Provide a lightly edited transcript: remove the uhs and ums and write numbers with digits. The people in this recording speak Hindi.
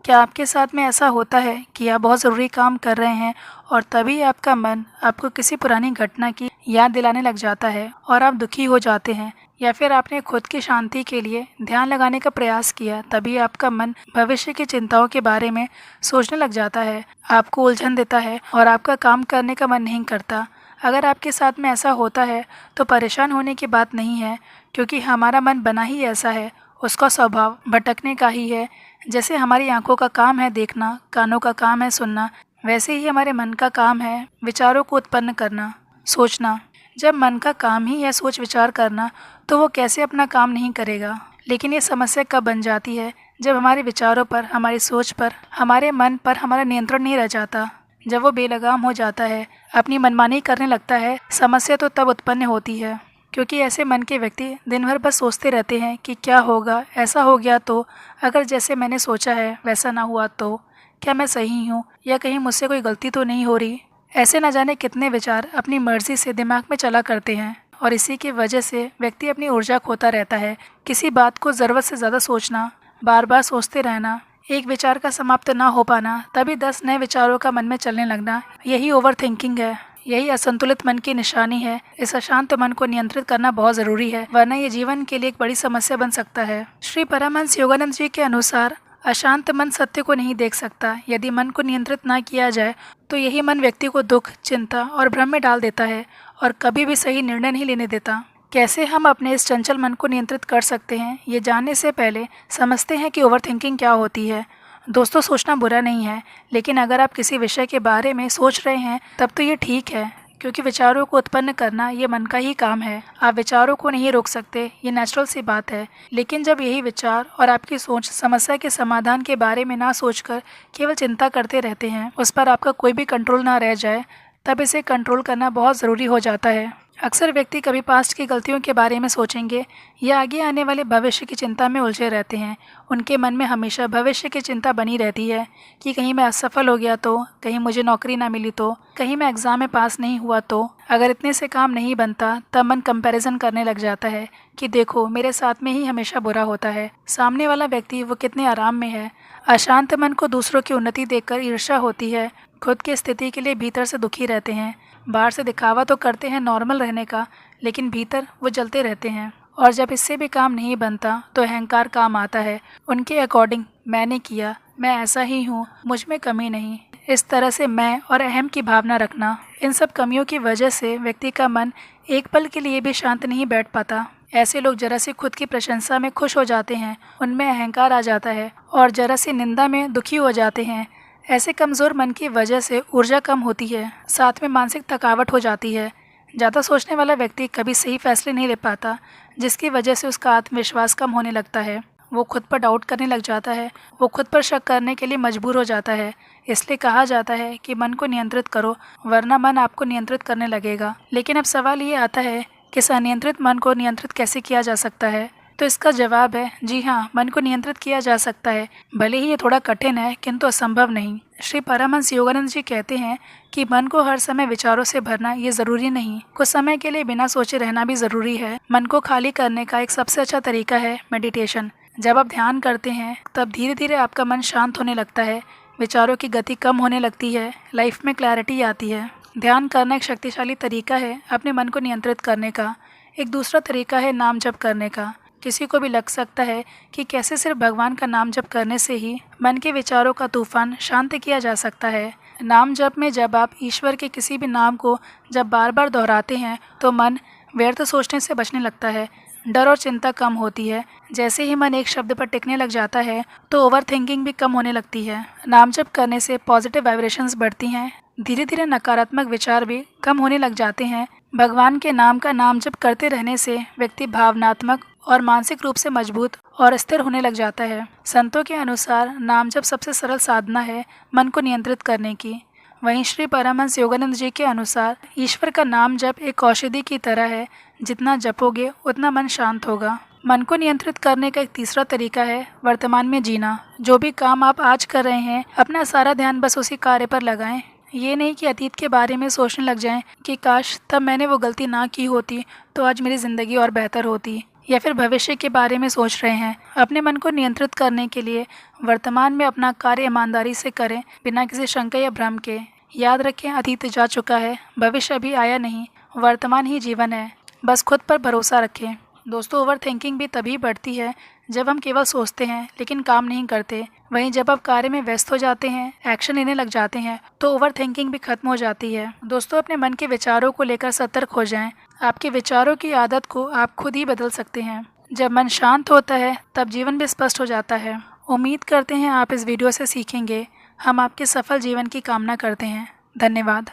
क्या आपके साथ में ऐसा होता है कि आप बहुत ज़रूरी काम कर रहे हैं और तभी आपका मन आपको किसी पुरानी घटना की याद दिलाने लग जाता है और आप दुखी हो जाते हैं, या फिर आपने खुद की शांति के लिए ध्यान लगाने का प्रयास किया, तभी आपका मन भविष्य की चिंताओं के बारे में सोचने लग जाता है, आपको उलझन देता है और आपका काम करने का मन नहीं करता। अगर आपके साथ में ऐसा होता है तो परेशान होने की बात नहीं है, क्योंकि हमारा मन बना ही ऐसा है, उसका स्वभाव भटकने का ही है। जैसे हमारी आंखों का काम है देखना, कानों का काम है सुनना, वैसे ही हमारे मन का काम है विचारों को उत्पन्न करना, सोचना। जब मन का काम ही है सोच विचार करना, तो वो कैसे अपना काम नहीं करेगा। लेकिन ये समस्या कब बन जाती है, जब हमारे विचारों पर, हमारी सोच पर, हमारे मन पर हमारा नियंत्रण नहीं रह जाता, जब वो बेलगाम हो जाता है, अपनी मनमानी करने लगता है। समस्या तो तब उत्पन्न होती है क्योंकि ऐसे मन के व्यक्ति दिन भर बस सोचते रहते हैं कि क्या होगा, ऐसा हो गया तो, अगर जैसे मैंने सोचा है वैसा ना हुआ तो, क्या मैं सही हूँ या कहीं मुझसे कोई गलती तो नहीं हो रही। ऐसे न जाने कितने विचार अपनी मर्जी से दिमाग में चला करते हैं और इसी की वजह से व्यक्ति अपनी ऊर्जा खोता रहता है। किसी बात को ज़रूरत से ज़्यादा सोचना, बार बार सोचते रहना, एक विचार का समाप्त ना हो पाना, तभी 10 नए विचारों का मन में चलने लगना, यही ओवर थिंकिंग है। यही असंतुलित मन की निशानी है। इस अशांत मन को नियंत्रित करना बहुत जरूरी है, वरना ये जीवन के लिए एक बड़ी समस्या बन सकता है। श्री परमहंस योगानंद जी के अनुसार अशांत मन सत्य को नहीं देख सकता। यदि मन को नियंत्रित ना किया जाए तो यही मन व्यक्ति को दुख, चिंता और भ्रम में डाल देता है और कभी भी सही निर्णय नहीं लेने देता। कैसे हम अपने इस चंचल मन को नियंत्रित कर सकते हैं, ये जानने से पहले समझते हैं कि ओवरथिंकिंग क्या होती है। दोस्तों, सोचना बुरा नहीं है, लेकिन अगर आप किसी विषय के बारे में सोच रहे हैं तब तो ये ठीक है, क्योंकि विचारों को उत्पन्न करना ये मन का ही काम है। आप विचारों को नहीं रोक सकते, ये नेचुरल सी बात है। लेकिन जब यही विचार और आपकी सोच समस्या के समाधान के बारे में ना सोचकर केवल चिंता करते रहते हैं, उस पर आपका कोई भी कंट्रोल ना रह जाए, तब इसे कंट्रोल करना बहुत ज़रूरी हो जाता है। अक्सर व्यक्ति कभी पास्ट की गलतियों के बारे में सोचेंगे या आगे आने वाले भविष्य की चिंता में उलझे रहते हैं। उनके मन में हमेशा भविष्य की चिंता बनी रहती है कि कहीं मैं असफल हो गया तो, कहीं मुझे नौकरी ना मिली तो, कहीं मैं एग्ज़ाम में पास नहीं हुआ तो, अगर इतने से काम नहीं बनता, तब मन कंपैरिजन करने लग जाता है कि देखो मेरे साथ में ही हमेशा बुरा होता है, सामने वाला व्यक्ति वो कितने आराम में है। अशांत मन को दूसरों की उन्नति देखकर ईर्ष्या होती है, खुद की स्थिति के लिए भीतर से दुखी रहते हैं। बाहर से दिखावा तो करते हैं नॉर्मल रहने का, लेकिन भीतर वो जलते रहते हैं। और जब इससे भी काम नहीं बनता तो अहंकार काम आता है। उनके अकॉर्डिंग मैंने किया, मैं ऐसा ही हूँ, मुझ में कमी नहीं, इस तरह से मैं और अहम की भावना रखना। इन सब कमियों की वजह से व्यक्ति का मन एक पल के लिए भी शांत नहीं बैठ पाता। ऐसे लोग जरा सी खुद की प्रशंसा में खुश हो जाते हैं, उनमें अहंकार आ जाता है, और जरा सी निंदा में दुखी हो जाते हैं। ऐसे कमज़ोर मन की वजह से ऊर्जा कम होती है, साथ में मानसिक थकावट हो जाती है। ज़्यादा सोचने वाला व्यक्ति कभी सही फैसले नहीं ले पाता, जिसकी वजह से उसका आत्मविश्वास कम होने लगता है। वो खुद पर डाउट करने लग जाता है, वो खुद पर शक करने के लिए मजबूर हो जाता है। इसलिए कहा जाता है कि मन को नियंत्रित करो, वरना मन आपको नियंत्रित करने लगेगा। लेकिन अब सवाल ये आता है कि इस अनियंत्रित मन को नियंत्रित कैसे किया जा सकता है। तो इसका जवाब है जी हाँ, मन को नियंत्रित किया जा सकता है। भले ही ये थोड़ा कठिन है, किंतु असंभव नहीं। श्री परमहंस योगानंद जी कहते हैं कि मन को हर समय विचारों से भरना ये ज़रूरी नहीं, कुछ समय के लिए बिना सोचे रहना भी ज़रूरी है। मन को खाली करने का एक सबसे अच्छा तरीका है मेडिटेशन। जब आप ध्यान करते हैं तब धीरे धीरे आपका मन शांत होने लगता है, विचारों की गति कम होने लगती है, लाइफ में क्लैरिटी आती है। ध्यान करना एक शक्तिशाली तरीका है अपने मन को नियंत्रित करने का। एक दूसरा तरीका है नाम जप करने का। किसी को भी लग सकता है कि कैसे सिर्फ भगवान का नाम जप करने से ही मन के विचारों का तूफान शांत किया जा सकता है। नाम जप में जब आप ईश्वर के किसी भी नाम को जब बार बार दोहराते हैं तो मन व्यर्थ सोचने से बचने लगता है, डर और चिंता कम होती है। जैसे ही मन एक शब्द पर टिकने लग जाता है तो ओवर थिंकिंग भी कम होने लगती है। नाम जप करने से पॉजिटिव वाइब्रेशंस बढ़ती हैं, धीरे धीरे नकारात्मक विचार भी कम होने लग जाते हैं। भगवान के नाम का नाम जप करते रहने से व्यक्ति भावनात्मक और मानसिक रूप से मजबूत और स्थिर होने लग जाता है। संतों के अनुसार नाम जप सबसे सरल साधना है मन को नियंत्रित करने की। वहीं श्री परमहंस योगानंद जी के अनुसार ईश्वर का नाम जप एक औषधि की तरह है, जितना जपोगे उतना मन शांत होगा। मन को नियंत्रित करने का एक तीसरा तरीका है वर्तमान में जीना। जो भी काम आप आज कर रहे हैं, अपना सारा ध्यान बस उसी कार्य पर लगाएं। ये नहीं कि अतीत के बारे में सोचने लग जाएं कि काश तब मैंने वो गलती ना की होती तो आज मेरी ज़िंदगी और बेहतर होती। या फिर भविष्य के बारे में सोच रहे हैं। अपने मन को नियंत्रित करने के लिए वर्तमान में अपना कार्य ईमानदारी से करें, बिना किसी शंका या भ्रम के। याद रखें, अतीत जा चुका है, भविष्य अभी आया नहीं, वर्तमान ही जीवन है। बस खुद पर भरोसा रखें। दोस्तों, ओवर थिंकिंग भी तभी बढ़ती है जब हम केवल सोचते हैं लेकिन काम नहीं करते। वहीं जब आप कार्य में व्यस्त हो जाते हैं, एक्शन लेने लग जाते हैं, तो ओवर थिंकिंग भी खत्म हो जाती है। दोस्तों, अपने मन के विचारों को लेकर सतर्क हो जाएं। आपके विचारों की आदत को आप खुद ही बदल सकते हैं। जब मन शांत होता है तब जीवन भी स्पष्ट हो जाता है। उम्मीद करते हैं आप इस वीडियो से सीखेंगे। हम आपके सफल जीवन की कामना करते हैं। धन्यवाद।